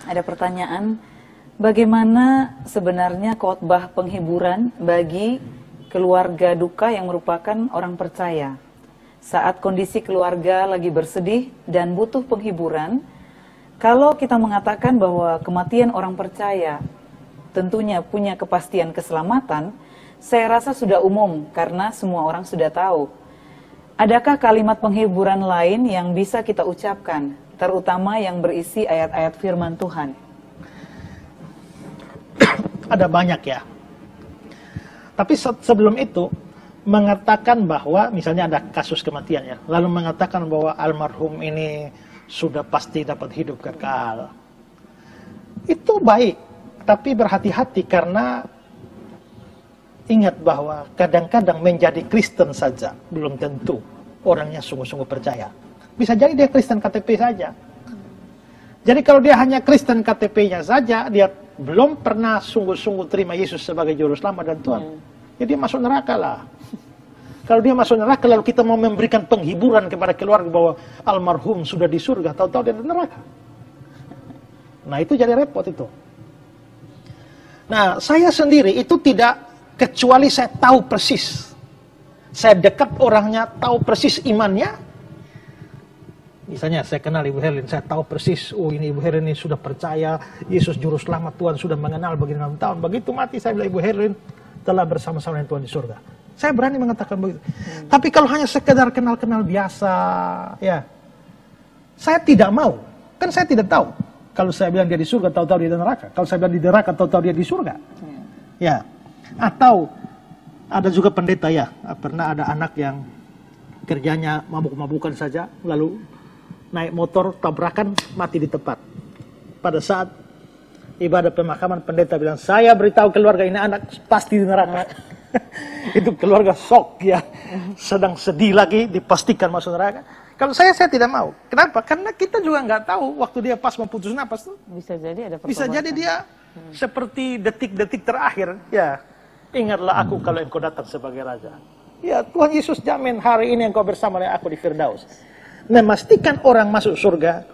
Ada pertanyaan, bagaimana sebenarnya khotbah penghiburan bagi keluarga duka yang merupakan orang percaya? Saat kondisi keluarga lagi bersedih dan butuh penghiburan, kalau kita mengatakan bahwa kematian orang percaya tentunya punya kepastian keselamatan, saya rasa sudah umum karena semua orang sudah tahu. Adakah kalimat penghiburan lain yang bisa kita ucapkan, terutama yang berisi ayat-ayat firman Tuhan? Ada banyak ya. Tapi sebelum itu, mengatakan bahwa, misalnya ada kasus kematian ya, lalu mengatakan bahwa almarhum ini sudah pasti dapat hidup kekal. Itu baik, tapi berhati-hati karena ingat bahwa kadang-kadang menjadi Kristen saja belum tentu orangnya sungguh-sungguh percaya. Bisa jadi dia Kristen KTP saja. Jadi kalau dia hanya Kristen KTP-nya saja, dia belum pernah sungguh-sungguh terima Yesus sebagai juru selamat dan Tuhan. Ya dia masuk neraka lah. Kalau dia masuk neraka lalu kita mau memberikan penghiburan kepada keluarga bahwa almarhum sudah di surga, tahu-tahu dia di neraka. Nah itu jadi repot itu. Nah saya sendiri itu tidak, kecuali saya tahu persis. Saya dekat orangnya, tahu persis imannya. Misalnya saya kenal Ibu Herlin, saya tahu persis, oh ini Ibu Herlin ini sudah percaya, Yesus Juru Selamat, Tuhan sudah mengenal begini 6 tahun. Begitu mati saya bilang Ibu Herlin telah bersama-sama dengan Tuhan di surga. Saya berani mengatakan begitu. Tapi kalau hanya sekedar kenal-kenal biasa, ya, saya tidak mau. Kan saya tidak tahu. Kalau saya bilang dia di surga, tahu-tahu dia di neraka. Kalau saya bilang di neraka, tahu-tahu dia di surga. Ya. Atau ada juga pendeta ya, pernah ada anak yang kerjanya mabuk-mabukan saja, lalu naik motor, tabrakan, mati di tempat. Pada saat ibadah pemakaman, pendeta bilang, saya beritahu keluarga ini anak pasti di neraka. Itu keluarga shock ya, sedang sedih lagi, dipastikan masuk neraka. Kalau saya tidak mau. Kenapa? Karena kita juga nggak tahu waktu dia pas mau putus napas tuh. Bisa jadi ada pertobatan. Bisa jadi dia seperti detik-detik terakhir. Ya, ingatlah aku kalau engkau datang sebagai raja. Ya, Tuhan Yesus jamin hari ini engkau bersama dengan aku di Firdaus. Memastikan orang masuk surga,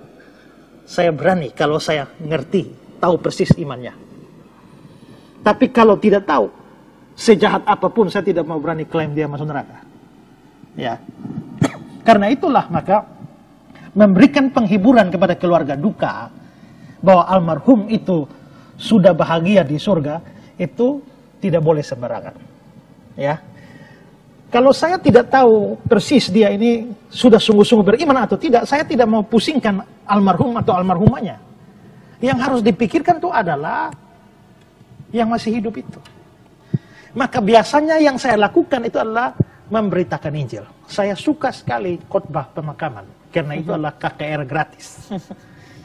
saya berani kalau saya ngerti, tahu persis imannya. Tapi kalau tidak tahu, sejahat apapun saya tidak mau berani klaim dia masuk neraka. Ya. Karena itulah maka memberikan penghiburan kepada keluarga duka bahwa almarhum itu sudah bahagia di surga itu tidak boleh sembarangan. Ya. Kalau saya tidak tahu persis dia ini sudah sungguh-sungguh beriman atau tidak, saya tidak mau pusingkan almarhum atau almarhumanya. Yang harus dipikirkan itu adalah yang masih hidup itu. Maka biasanya yang saya lakukan itu adalah memberitakan Injil. Saya suka sekali khotbah pemakaman, karena itu adalah KKR gratis.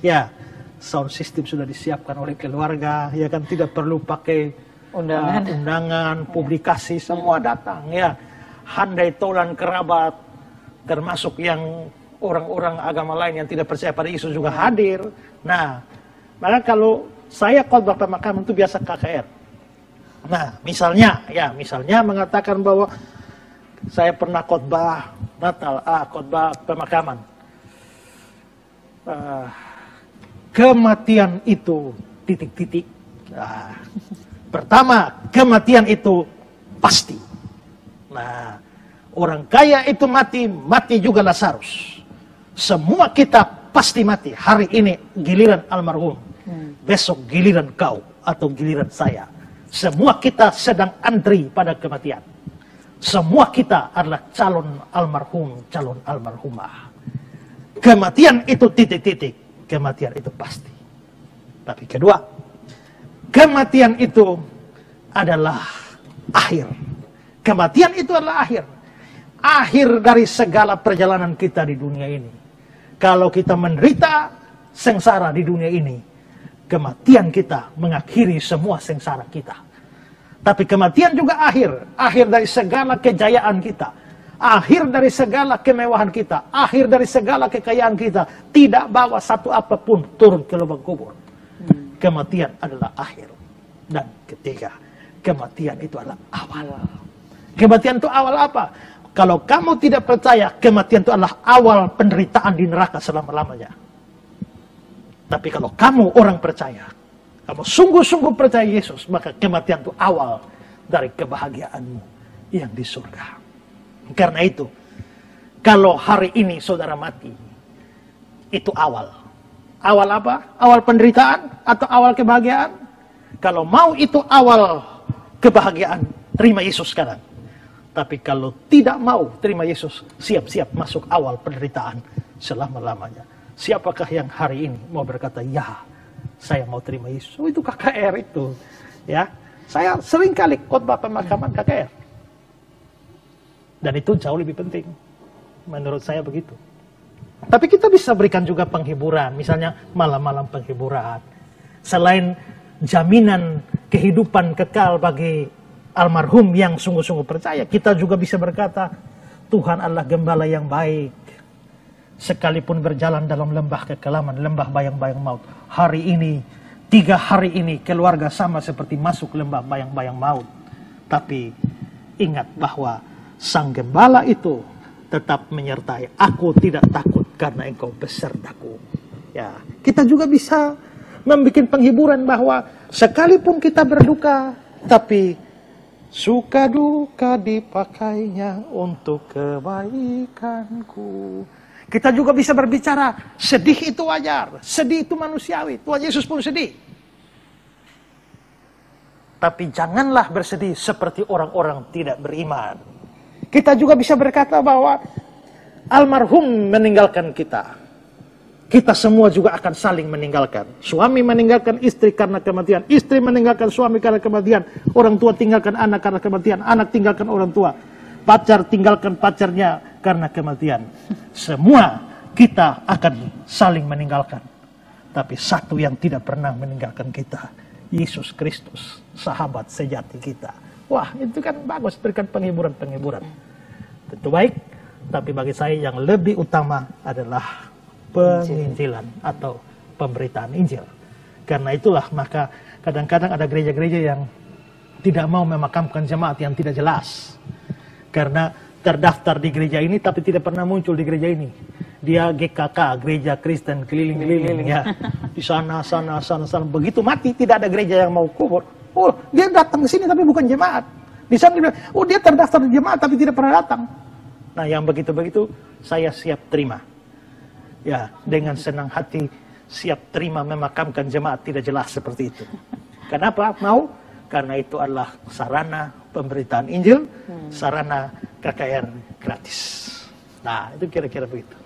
Ya, sound system sudah disiapkan oleh keluarga, ya kan, tidak perlu pakai undangan, publikasi, semua datang, ya. Handai tolan kerabat, termasuk yang orang-orang agama lain yang tidak percaya pada Yesus juga hadir. Nah, maka kalau saya khotbah pemakaman itu biasa KKR. Nah, misalnya mengatakan bahwa saya pernah khotbah Natal, khotbah pemakaman. Kematian itu titik-titik. Pertama, kematian itu pasti. Nah, orang kaya itu mati juga Lazarus. Semua kita pasti mati. Hari ini giliran almarhum, besok giliran kau atau giliran saya. Semua kita sedang antri pada kematian. Semua kita adalah calon almarhum, calon almarhumah. Kematian itu titik-titik. Kematian itu pasti. Tapi kedua, kematian itu adalah akhir. Kematian itu adalah akhir. Akhir dari segala perjalanan kita di dunia ini. Kalau kita menderita sengsara di dunia ini, kematian kita mengakhiri semua sengsara kita. Tapi kematian juga akhir. Akhir dari segala kejayaan kita. Akhir dari segala kemewahan kita. Akhir dari segala kekayaan kita. Tidak bawa satu apapun turun ke lubang kubur. Kematian adalah akhir. Dan ketiga, kematian itu adalah awal. Kematian itu awal apa? Kalau kamu tidak percaya, kematian itu adalah awal penderitaan di neraka selama-lamanya. Tapi kalau kamu orang percaya, kamu sungguh-sungguh percaya Yesus, maka kematian itu awal dari kebahagiaanmu yang di surga. Karena itu, kalau hari ini saudara mati, itu awal. Awal apa? Awal penderitaan atau awal kebahagiaan? Kalau mau itu awal kebahagiaan, terima Yesus sekarang. Tapi kalau tidak mau terima Yesus, siap-siap masuk awal penderitaan selama-lamanya. Siapakah yang hari ini mau berkata, ya, saya mau terima Yesus? Oh, itu KKR itu. Ya, saya sering kali khotbah pemakaman KKR. Dan itu jauh lebih penting. Menurut saya begitu. Tapi kita bisa berikan juga penghiburan. Misalnya malam-malam penghiburan. Selain jaminan kehidupan kekal bagi almarhum yang sungguh-sungguh percaya, kita juga bisa berkata, Tuhan adalah gembala yang baik. Sekalipun berjalan dalam lembah kekelaman, lembah bayang-bayang maut. Hari ini, 3 hari ini, keluarga sama seperti masuk lembah bayang-bayang maut. Tapi ingat bahwa Sang Gembala itu tetap menyertai. Aku tidak takut karena engkau besertaku. Ya, kita juga bisa membuat penghiburan bahwa sekalipun kita berduka, tapi suka duka dipakainya untuk kebaikanku. Kita juga bisa berbicara, sedih itu wajar, sedih itu manusiawi. Tuhan Yesus pun sedih. Tapi janganlah bersedih seperti orang-orang tidak beriman. Kita juga bisa berkata bahwa almarhum meninggalkan kita. Kita semua juga akan saling meninggalkan. Suami meninggalkan istri karena kematian. Istri meninggalkan suami karena kematian. Orang tua tinggalkan anak karena kematian. Anak tinggalkan orang tua. Pacar tinggalkan pacarnya karena kematian. Semua kita akan saling meninggalkan. Tapi satu yang tidak pernah meninggalkan kita, Yesus Kristus, sahabat sejati kita. Wah, itu kan bagus, berikan penghiburan-penghiburan. Tentu baik, tapi bagi saya yang lebih utama adalah penginjilan atau pemberitaan Injil. Karena itulah maka kadang-kadang ada gereja-gereja yang tidak mau memakamkan jemaat yang tidak jelas. Karena terdaftar di gereja ini tapi tidak pernah muncul di gereja ini. Dia GKK, Gereja Kristen Keliling-Keliling ya. Di sana. Begitu mati tidak ada gereja yang mau kubur. Oh, dia datang ke sini tapi bukan jemaat. Di sana dia bilang, oh dia terdaftar di jemaat tapi tidak pernah datang. Nah, yang begitu-begitu saya siap terima. Ya, dengan senang hati siap terima memakamkan jemaat tidak jelas seperti itu. Kenapa? Mau? Karena itu adalah sarana pemberitaan Injil, sarana KKR gratis. Nah, itu kira-kira begitu.